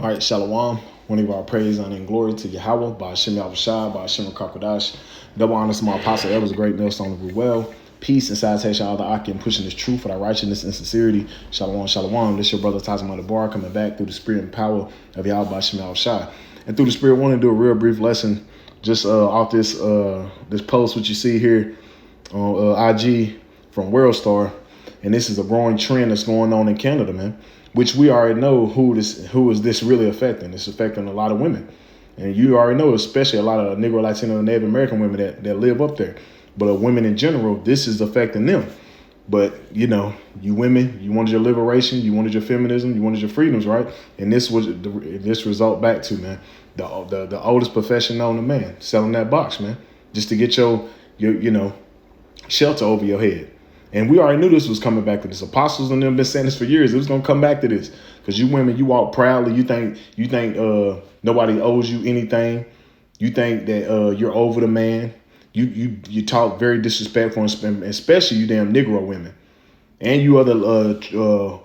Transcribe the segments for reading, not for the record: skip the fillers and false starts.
All right, Shalom. One of our praise, honor, and glory to Yahweh, by Hashem Yahushua, by Hashem Kakodash. Double honors to my apostle, elders, a great millstone of well. Peace and salutation, all the Akim, pushing this truth for our righteousness and sincerity. Shalom, shalom. This your brother Tazim Bar coming back through the spirit and power of Yahweh by Hashem Yahushua. And through the spirit, I want to do a real brief lesson just off this post, which you see here on IG from WorldStar. And this is a growing trend that's going on in Canada, man, which we already know who is this really affecting. It's affecting a lot of women. And you already know, especially a lot of Negro, Latino, and Native American women that live up there. But women in general, this is affecting them. But, you know, you women, you wanted your liberation, you wanted your feminism, you wanted your freedoms, right? And this was this result back to, man, the oldest profession known to man, selling that box, man, just to get your shelter over your head. And we already knew this was coming back to this. Apostles and them been saying this for years. It was gonna come back to this because you women, you walk proudly. You think nobody owes you anything. You think that you're over the man. You talk very disrespectful, especially you damn Negro women, and you other Latinos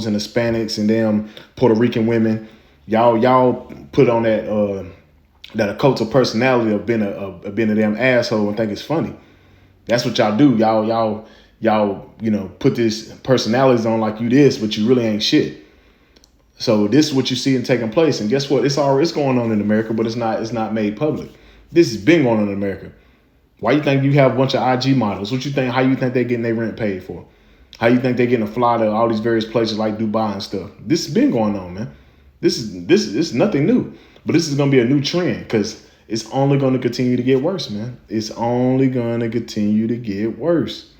and Hispanics and damn Puerto Rican women. Y'all put on that a cult of personality of being a damn asshole and think it's funny. That's what y'all do. Y'all, put this personalities on like you this, but you really ain't shit. So this is what you see and taking place. And guess what? It's going on in America, but it's not made public. This has been going on in America. Why you think you have a bunch of IG models? How you think they're getting their rent paid for? How you think they're getting a fly to all these various places like Dubai and stuff? This has been going on, man. This is nothing new, but this is going to be a new trend because it's only going to continue to get worse, man. It's only going to continue to get worse.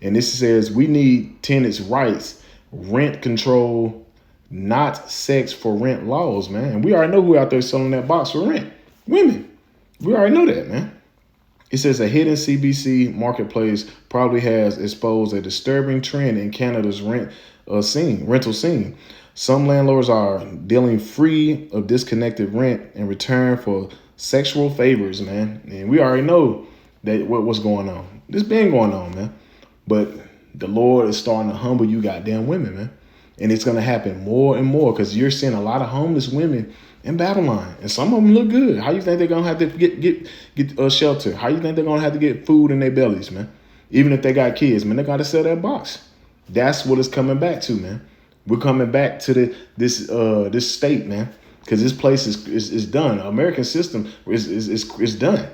And this says we need tenants' rights, rent control, not sex for rent laws, man. And we already know who out there selling that box for rent. Women. We already know that, man. It says a hidden CBC marketplace probably has exposed a disturbing trend in Canada's rental scene. Some landlords are dealing free of disconnected rent in return for sexual favors, man. And we already know that what's going on. This been going on, man. But the Lord is starting to humble you goddamn women, man. And it's going to happen more and more because you're seeing a lot of homeless women in Babylon. And some of them look good. How you think they're going to have to get shelter? How you think they're going to have to get food in their bellies, man? Even if they got kids, man, they got to sell that box. That's what it's coming back to, man. We're coming back to this state, man. Because this place is done. American system is done.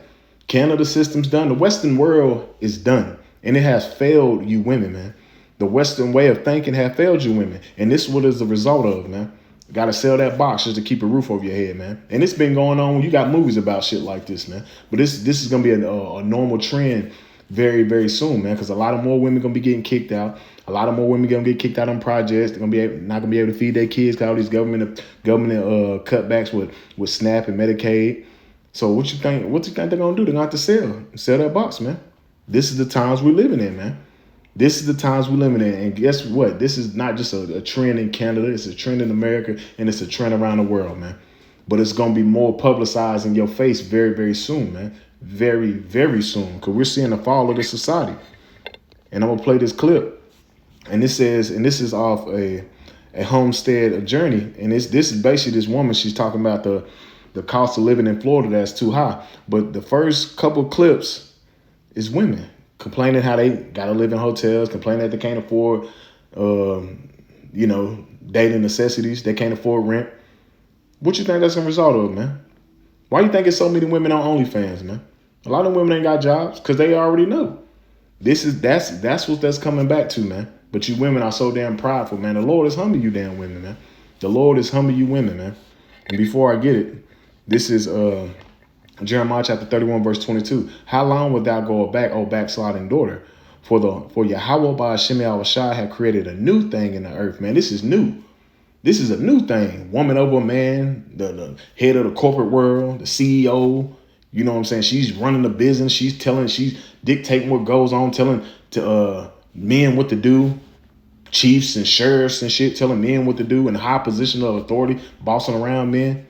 Canada system's done. The Western world is done. And it has failed you women, man. The Western way of thinking have failed you women. And this is what is the result of, man. You got to sell that box just to keep a roof over your head, man. And it's been going on. You got movies about shit like this, man. But this is going to be a normal trend very, very soon, man. Because a lot of more women going to be getting kicked out. A lot of more women going to get kicked out on projects. They're not going to be able to feed their kids because all these government cutbacks with SNAP and Medicaid. So what you think they're going to do? They're going to have to sell that box, man. This is the times we're living in, man. This is the times we're living in. And guess what? This is not just a trend in Canada. It's a trend in America, and it's a trend around the world, man. But it's going to be more publicized in your face very, very soon, man. Very, very soon, because we're seeing the fall of the society. And I'm going to play this clip. And this is off a homestead journey. And this is basically this woman. She's talking about the cost of living in Florida that's too high. But the first couple clips is women complaining how they got to live in hotels, complaining that they can't afford, daily necessities. They can't afford rent. What you think that's going to result of, man? Why you think it's so many women on OnlyFans, man? A lot of women ain't got jobs because they already know. That's what that's coming back to, man. But you women are so damn prideful, man. The Lord is humbling you damn women, man. The Lord is humbling you women, man. And before I get it, this is Jeremiah chapter 31, verse 22. How long wilt thou go back, O backsliding daughter? For Yahweh by Hashem Yahushua had created a new thing in the earth, man. This is new. This is a new thing. Woman over man, the head of the corporate world, the CEO. You know what I'm saying? She's running the business. She's dictating what goes on, telling to men what to do. Chiefs and sheriffs and shit telling men what to do in high position of authority, bossing around men.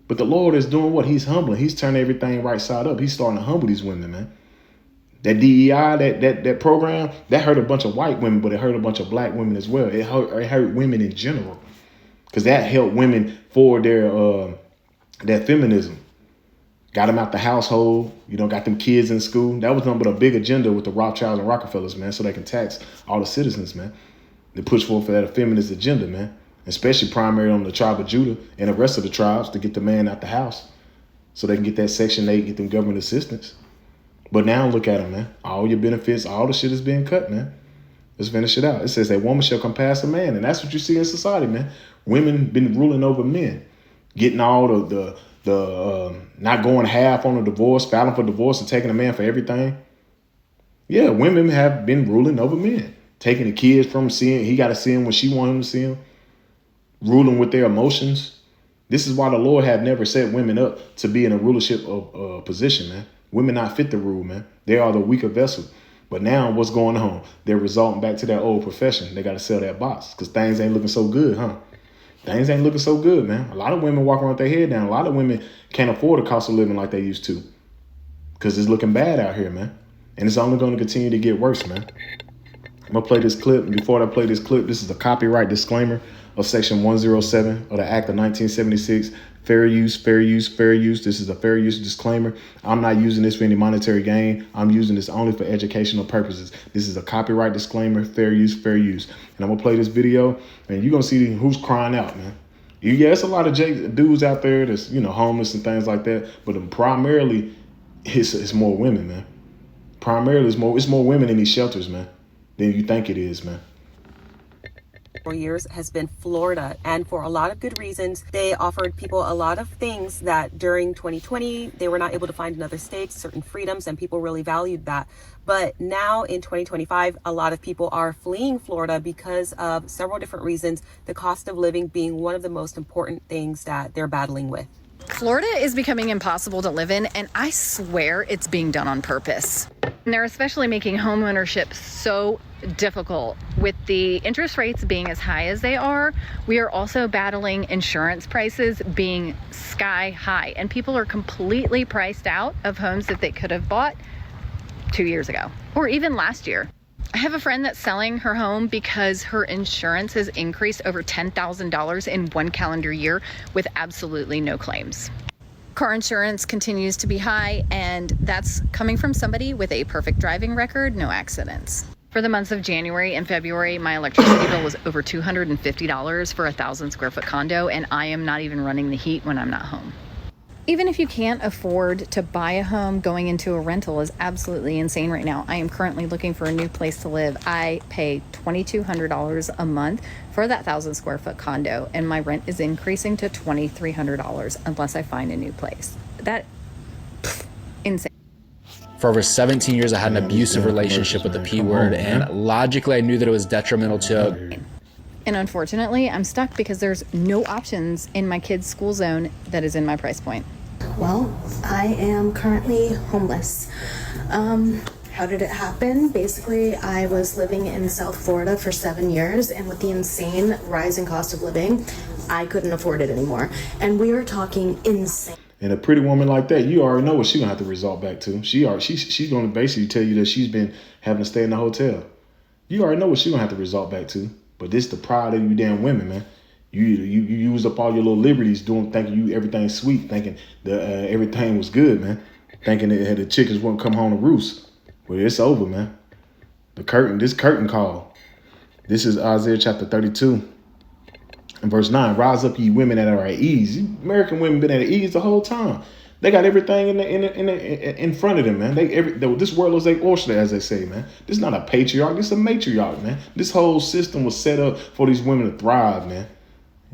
But the Lord is doing what? He's humbling. He's turning everything right side up. He's starting to humble these women, man. That DEI, that program, that hurt a bunch of white women, but it hurt a bunch of black women as well. It hurt women in general. because that helped women for their feminism. Got them out the household, got them kids in school. That was nothing but a big agenda with the Rothschilds and Rockefellers, man, so they can tax all the citizens, man. They push forward for that feminist agenda, man, especially primarily on the tribe of Judah and the rest of the tribes to get the man out the house so they can get that Section 8, get them government assistance. But now look at them, man. All your benefits, all the shit is being cut, man. Let's finish it out. It says a woman shall compass a man, and that's what you see in society, man. Women been ruling over men, getting all the not going half on a divorce, filing for divorce and taking a man for everything. Yeah, women have been ruling over men, taking the kids from seeing, he got to see him when she want him to see him, ruling with their emotions. This is why the Lord have never set women up to be in a rulership of position, man. Women not fit to rule, man. They are the weaker vessel. But now what's going on? They're resulting back to their old profession. They got to sell that box because things ain't looking so good, huh? Things ain't looking so good, man. A lot of women walk around with their head down. A lot of women can't afford the cost of living like they used to because it's looking bad out here, man. And it's only going to continue to get worse, man. I'm going to play this clip. And before I play this clip, this is a copyright disclaimer of Section 107 of the Act of 1976. Fair use, fair use, fair use. This is a fair use disclaimer. I'm not using this for any monetary gain. I'm using this only for educational purposes. This is a copyright disclaimer, fair use, fair use. And I'm going to play this video, and you're going to see who's crying out, man. Yeah, it's a lot of dudes out there that's, homeless and things like that. But primarily, it's more women, man. Primarily, it's more women in these shelters, man, than you think it is, man. For years has been Florida, and for a lot of good reasons. They offered people a lot of things that during 2020 they were not able to find in other states, certain freedoms, and people really valued that. But now in 2025, a lot of people are fleeing Florida because of several different reasons, the cost of living being one of the most important things that they're battling with. Florida is becoming impossible to live in, and I swear it's being done on purpose. And they're especially making homeownership so difficult. With the interest rates being as high as they are, we are also battling insurance prices being sky high, and people are completely priced out of homes that they could have bought 2 years ago or even last year. I have a friend that's selling her home because her insurance has increased over $10,000 in one calendar year with absolutely no claims. Car insurance continues to be high, and that's coming from somebody with a perfect driving record, no accidents. For the months of January and February, my electricity bill was over $250 for a 1,000-square-foot condo, and I am not even running the heat when I'm not home. Even if you can't afford to buy a home, going into a rental is absolutely insane right now. I am currently looking for a new place to live. I pay $2,200 a month for that 1,000-square-foot condo, and my rent is increasing to $2,300 unless I find a new place. Insane. For over 17 years, I had an abusive relationship with the P word, and logically, I knew that it was detrimental to. And unfortunately, I'm stuck because there's no options in my kid's school zone that is in my price point. Well, I am currently homeless. How did it happen? Basically, I was living in South Florida for 7 years, and with the insane rising cost of living, I couldn't afford it anymore. And we are talking insane. And a pretty woman like that, you already know what she's gonna have to resort back to. She's gonna basically tell you that she's been having to stay in the hotel. You already know what she's gonna have to resort back to. But this the pride of you damn women, man. You used up all your little liberties thinking you everything's sweet, thinking that everything was good, man. Thinking that the chickens wouldn't come home to roost. Well, it's over, man. This curtain call. This is Isaiah chapter 32 and verse 9. Rise up, ye women that are at ease. American women been at ease the whole time. They got everything in front of them, man. This world is their oyster, as they say, man. This is not a patriarch. This is a matriarch, man. This whole system was set up for these women to thrive, man.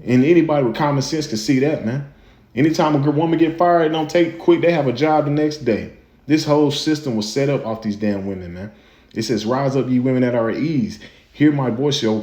And anybody with common sense can see that, man. Anytime a woman get fired, it don't take quick. They have a job the next day. This whole system was set up off these damn women, man. It says, rise up, ye women that are at ease. Hear my voice, ye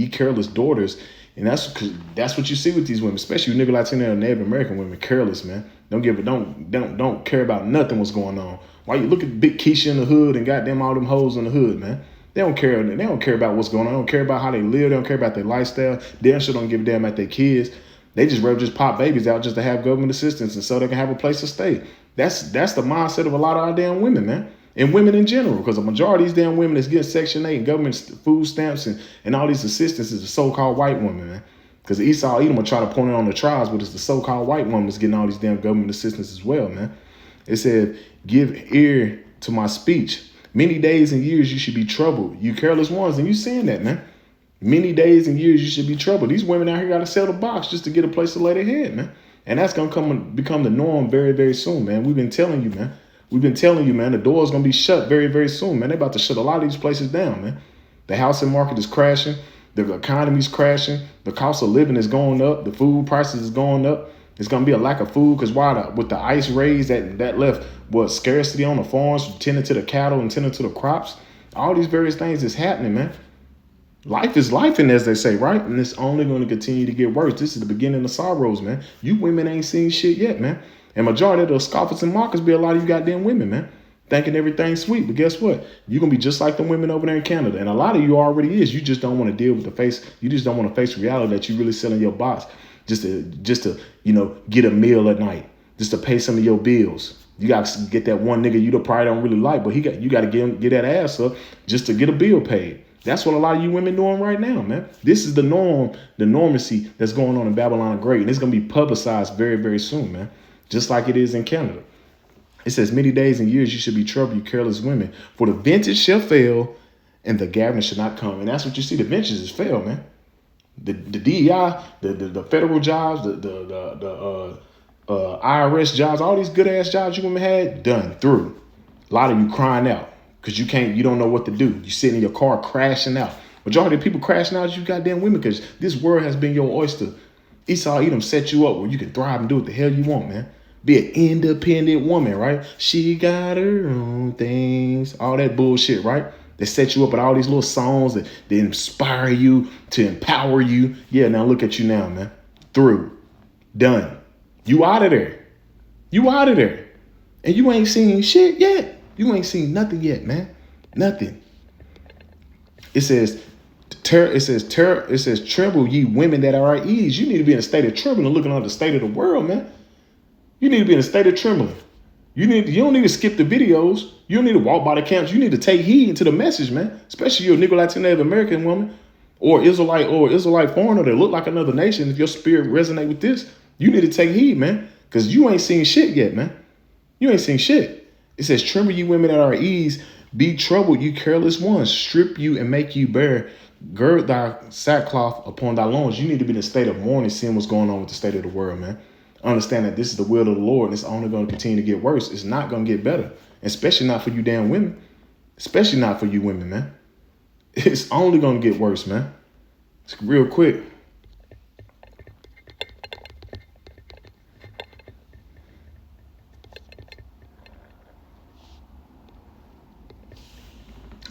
careless daughters. And that's what you see with these women, especially nigga Latino and Native American women, careless, man. Don't care about nothing what's going on. Why you look at Big Keisha in the hood and goddamn all them hoes in the hood, man. They don't care about what's going on. They don't care about how they live. They don't care about their lifestyle. They don't give a damn about their kids. They just rather just pop babies out just to have government assistance and so they can have a place to stay. That's the mindset of a lot of our damn women, man. And women in general, because a majority of these damn women that's getting Section 8 and government food stamps and all these assistance is the so-called white women, man. Because Esau Edom will try to point it on the tribes, but it's the so-called white woman that's getting all these damn government assistance as well, man. It said, give ear to my speech. Many days and years you should be troubled, you careless ones. And you seeing that, man. Many days and years you should be troubled. These women out here got to sell the box just to get a place to lay their head, man. And that's going to become the norm very, very soon, man. We've been telling you, man. We've been telling you, man, the door's going to be shut very, very soon, man. They're about to shut a lot of these places down, man. The housing market is crashing. The economy's crashing. The cost of living is going up. The food prices is going up. It's going to be a lack of food because with the ice raise that left scarcity on the farms, tending to the cattle and tending to the crops. All these various things is happening, man. Life is life, and as they say, right? And it's only going to continue to get worse. This is the beginning of sorrows, man. You women ain't seen shit yet, man. And majority of the scoffers and mockers be a lot of you goddamn women, man. Thinking everything's sweet. But guess what? You're going to be just like the women over there in Canada. And a lot of you already is. You just don't want to deal with the face. You just don't want to face reality that you really selling your box just to get a meal at night, just to pay some of your bills. You got to get that one nigga you probably don't really like, but you got to get that ass up just to get a bill paid. That's what a lot of you women doing right now, man. This is the norm, the normacy that's going on in Babylon the Great. And it's going to be publicized very, very soon, man. Just like it is in Canada. It says, many days and years you should be troubled, you careless women. For the vintage shall fail and the gathering shall not come. And that's what you see. The vintage is fail, man. The DEI, the federal jobs, the IRS jobs, all these good ass jobs you women had, done through. A lot of you crying out because you don't know what to do. You sitting in your car crashing out. Majority of people crashing out is you goddamn women because this world has been your oyster. Esau Edom set you up where you can thrive and do what the hell you want, man. Be an independent woman, right? She got her own things, all that bullshit, right? They set you up with all these little songs that inspire you, to empower you. Yeah, now look at you now, man. Through. Done. You out of there. You out of there. And you ain't seen shit yet. You ain't seen nothing yet, man. Nothing. It says, tremble ye women that are at ease. You need to be in a state of trembling, looking at the state of the world, man. You need to be in a state of trembling. You don't need to skip the videos. You don't need to walk by the camps. You need to take heed to the message, man. Especially you're a Negro, Latin, Native American woman or Israelite foreigner that look like another nation. If your spirit resonate with this, you need to take heed, man. Because you ain't seen shit yet, man. You ain't seen shit. It says, tremble you women that are at ease. Be troubled, you careless ones. Strip you and make you bare. Gird thy sackcloth upon thy loins. You need to be in a state of mourning, seeing what's going on with the state of the world, man. Understand that this is the will of the Lord and it's only going to continue to get worse. It's not going to get better, especially not for you damn women, especially not for you women, man. It's only going to get worse, man. It's real quick.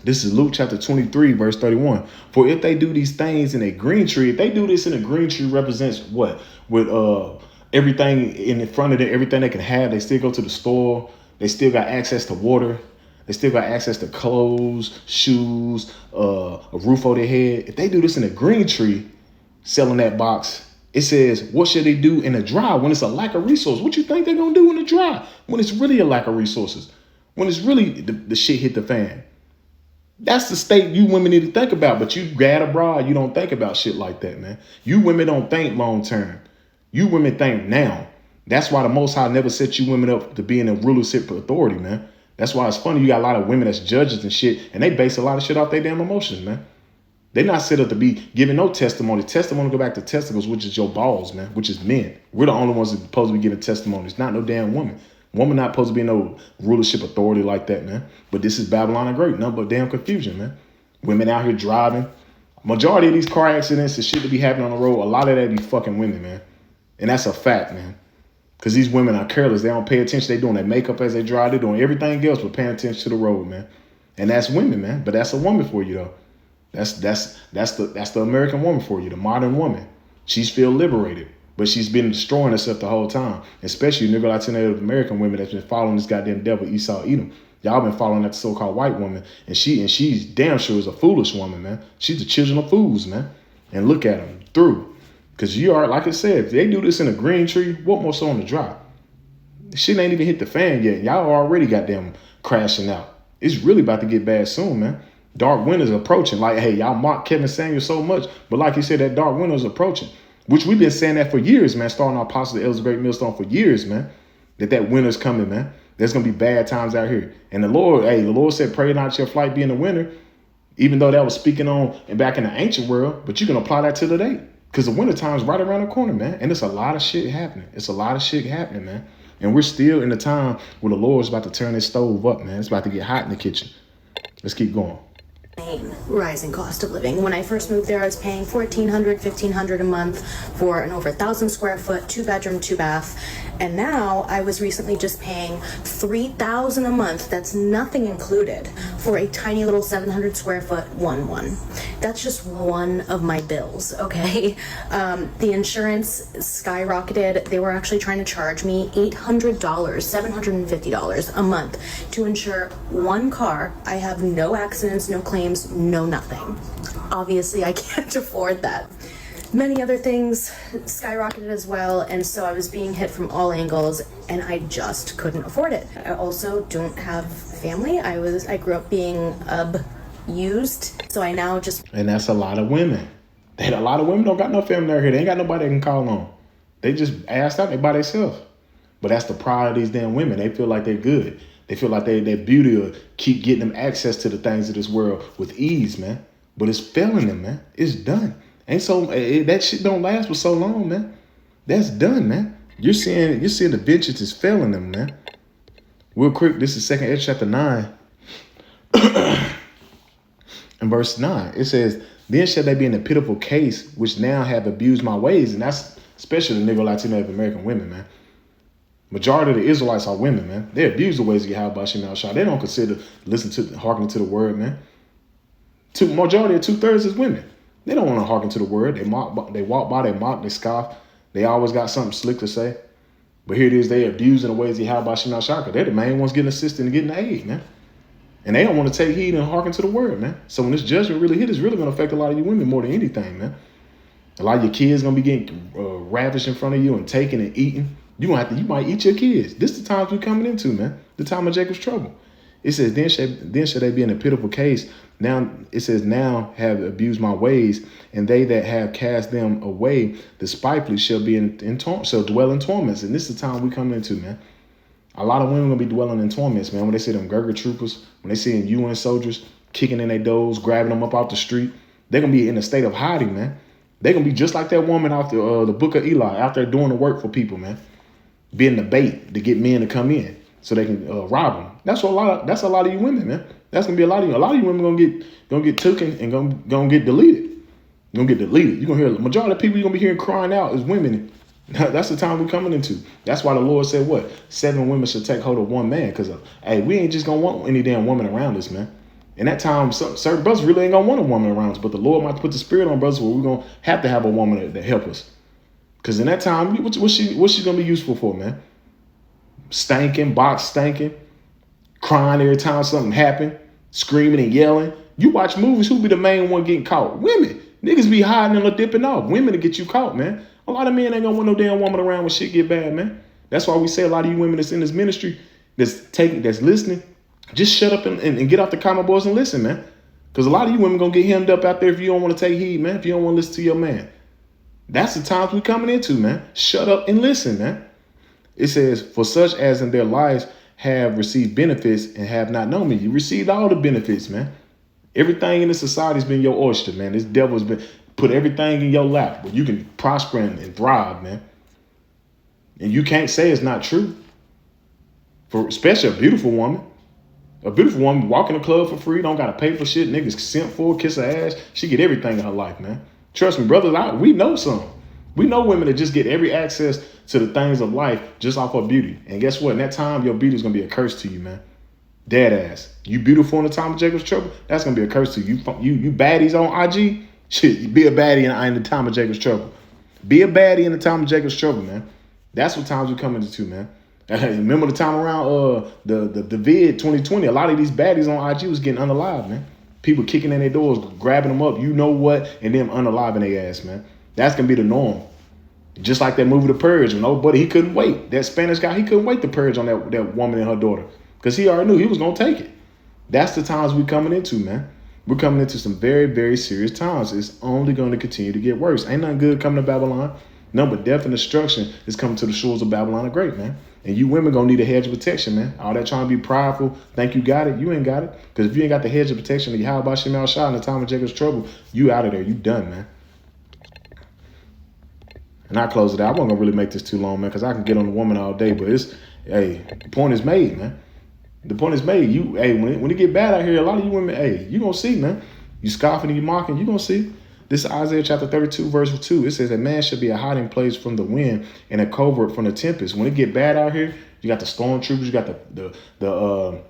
This is Luke chapter 23, verse 31. For if they do these things in a green tree, if they do this in a green tree represents what? With everything in front of them, everything they can have. They still go to the store. They still got access to water. They still got access to clothes, shoes, a roof over their head. If they do this in a green tree, selling that box, it says, what should they do in a dry when it's a lack of resources? What you think they're going to do in a dry when it's really a lack of resources? When it's really the shit hit the fan? That's the state you women need to think about. But you grad abroad, you don't think about shit like that, man. You women don't think long term. You women think now. That's why the Most High never set you women up to be in a rulership authority, man. That's why it's funny. You got a lot of women that's judges and shit, and they base a lot of shit off their damn emotions, man. They're not set up to be giving no testimony. Testimony go back to testicles, which is your balls, man, which is men. We're the only ones that are supposed to be giving testimonies, not no damn woman. Woman not supposed to be in no rulership authority like that, man. But this is Babylon the Great. Nothing but damn confusion, man. Women out here driving. Majority of these car accidents and shit that be happening on the road, a lot of that be fucking women, man. And that's a fact, man. Because these women are careless. They don't pay attention. They doing their makeup as they drive. They're doing everything else but paying attention to the road, man. And that's women, man. But that's a woman for you, though. That's the American woman for you, the modern woman. She's feel liberated. But she's been destroying herself the whole time. Especially Negro, Latin, Native American women that's been following this goddamn devil, Esau Edom. Y'all been following that so-called white woman. And she's damn sure is a foolish woman, man. She's the children of fools, man. And look at them through. Because you are, like I said, if they do this in a green tree, what more so on the dry? Shit ain't even hit the fan yet. Y'all already got them crashing out. It's really about to get bad soon, man. Dark winter's approaching. Like, hey, y'all mock Kevin Samuels so much. But like you said, that dark winter's approaching. which we've been saying that for years, man, starting our Apostle Elder Great Millstone for years, man, that winter's coming, man. There's going to be bad times out here. And the Lord said, pray not your flight be in the winter, even though that was speaking on and back in the ancient world, but you can apply that to today because the winter time's right around the corner, man. And it's a lot of shit happening. It's a lot of shit happening, man. And we're still in the time where the Lord's about to turn his stove up, man. It's about to get hot in the kitchen. Let's keep going. Rising cost of living. When I first moved there, I was paying $1,400, $1,500 a month for an over 1,000 square foot, 2-bedroom, 2-bath. And now I was recently just paying $3,000 a month. That's nothing included for a tiny little 700 square foot 1-1. That's just one of my bills, okay? The insurance skyrocketed. They were actually trying to charge me $800, $750 a month to insure one car. I have no accidents, no claims, no nothing. Obviously, I can't afford that. Many other things skyrocketed as well, and so I was being hit from all angles, and I just couldn't afford it. I also don't have family. I grew up being abused, so I now just... And that's a lot of women. A lot of women don't got no family out here. They ain't got nobody they can call on. They just asked out, they by themselves. But that's the pride of these damn women. They feel like they're good. They feel like their beauty will keep getting them access to the things of this world with ease, man. But it's failing them, man. It's done. That shit don't last for so long, man. That's done, man. You're seeing the vengeance is failing them, man. Real quick, this is 2 Ezra chapter 9. In verse 9, it says, then shall they be in a pitiful case, which now have abused my ways. And that's especially the Negro, Latino, American women, man. Majority of the Israelites are women, man. They abuse the ways of Yahweh Shemel Shah. They don't consider hearkening to the word, man. Majority of 2/3 is women. They don't want to hearken to the word. They walk by, they mock, they scoff. They always got something slick to say. But here it is, they abusing the ways of Yahweh Shemel Shah. They're the main ones getting assistance and getting the aid, man. And they don't want to take heed and hearken to the word, man. So when this judgment really hit, it's really going to affect a lot of you women more than anything, man. A lot of your kids going to be getting ravished in front of you and taken and eaten. You might eat your kids. This is the times we're coming into, man. The time of Jacob's trouble. It says, then shall they be in a pitiful case. Now, it says, now have abused my ways, and they that have cast them away, despitefully shall dwell in torments. And this is the time we come into, man. A lot of women going to be dwelling in torments, man. When they see them Gurkha troopers, when they see UN soldiers kicking in their doors, grabbing them up off the street, they're going to be in a state of hiding, man. They're going to be just like that woman out the book of Eli, out there doing the work for people, man. Being the bait to get men to come in so they can rob them. That's a lot of you women, man. That's gonna be a lot of you. A lot of you women gonna get taken and gonna get deleted. You're gonna get deleted. You're gonna hear the majority of people you're gonna be hearing crying out is women. That's the time we're coming into. That's why the Lord said what? 7 women should take hold of one man. Because hey, we ain't just gonna want any damn woman around us, man. In that time, certain brothers really ain't gonna want a woman around us, but the Lord might put the spirit on brothers where we're gonna have to have a woman that help us. Because in that time, what's she gonna be useful for, man? Box stinking, crying every time something happened, screaming and yelling. You watch movies, who be the main one getting caught? Women. Niggas be hiding and dipping off. Women to get you caught, man. A lot of men ain't gonna want no damn woman around when shit get bad, man. That's why we say a lot of you women that's in this ministry, that's listening, just shut up and get off the comment boards and listen, man. Because a lot of you women gonna get hemmed up out there if you don't want to take heed, man. If you don't want to listen to your man. That's the times we coming into, man. Shut up and listen, man. It says, for such as in their lives have received benefits and have not known me. You received all the benefits, man. Everything in the society has been your oyster, man. This devil's been put everything in your lap where you can prosper and thrive, man. And you can't say it's not true. For especially a beautiful woman. A beautiful woman walk in the club for free, don't got to pay for shit. Niggas simp for her, kiss her ass. She get everything in her life, man. Trust me, brothers, we know some. We know women that just get every access to the things of life just off her beauty. And guess what? In that time, your beauty is going to be a curse to you, man. Dead ass. You beautiful in the time of Jacob's trouble, that's going to be a curse to you. You baddies on IG, shit, be a baddie in the time of Jacob's trouble. Be a baddie in the time of Jacob's trouble, man. That's what times we're coming into, man. Remember the time around the vid 2020, a lot of these baddies on IG was getting unalived, man. People kicking in their doors, grabbing them up, you know what, and them unaliving their ass, man. That's going to be the norm. Just like that movie, The Purge, when old buddy, he couldn't wait. That Spanish guy, he couldn't wait to purge on that woman and her daughter because he already knew he was going to take it. That's the times we coming into, man. We're coming into some very, very serious times. It's only going to continue to get worse. Ain't nothing good coming to Babylon. None but death and destruction is coming to the shores of Babylon the Great, man. And you women gonna need a hedge of protection, man. All that trying to be prideful, think you got it, you ain't got it. Because if you ain't got the hedge of protection of Yahweh Shemel Shah in the time of Jacob's trouble, you out of there. You done, man. And I close it out. I wasn't gonna really make this too long, man, because I can get on the woman all day. But the point is made, man. The point is made. When it get bad out here, a lot of you women, you gonna see, man. You scoffing and you mocking, you gonna see. This is Isaiah chapter 32, verse 2. It says, a man should be a hiding place from the wind and a covert from the tempest. When it get bad out here, you got the stormtroopers, you got the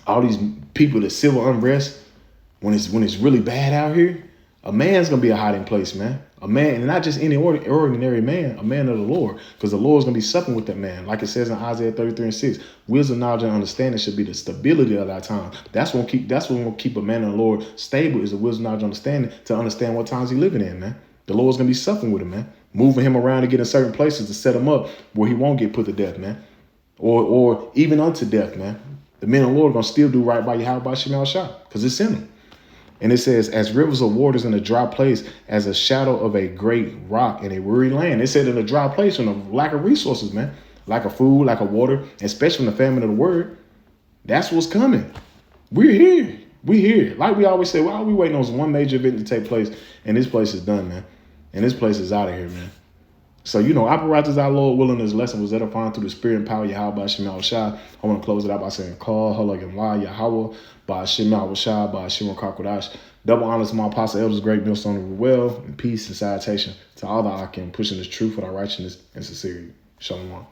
all these people, the civil unrest. When it's really bad out here, a man's gonna be a hiding place, man. A man, and not just any ordinary man, a man of the Lord, because the Lord's gonna be supping with that man. Like it says in Isaiah 33:6, wisdom, knowledge, and understanding should be the stability of our time. That's what will keep a man of the Lord stable, is the wisdom, knowledge, and understanding, to understand what times he's living in, man. The Lord's gonna be supping with him, man, moving him around to get in certain places to set him up where he won't get put to death, man, or even unto death, man. The men of the Lord are gonna still do right by Yahweh Shemel Shah, because it's in them. And it says, as rivers of waters in a dry place, as a shadow of a great rock in a weary land. It said in a dry place from a lack of resources, man. Lack of food, lack of water, especially from the famine of the word. That's what's coming. We're here. We're here. Like we always say, why are we waiting on one major event to take place? And this place is done, man. And this place is out of here, man. So, Apparatus, our Lord willing, this lesson was edifying through the spirit and power of Yahweh Shemel Shah. I want to close it out by saying, Call, Halak, Wa, Yahweh, by Shemel Shah, by Shimon Kakodash. Double honors to my apostle elders, great millstone of the well, and peace and salutation to all the Akim, pushing this truth with our righteousness and sincerity. Shalom.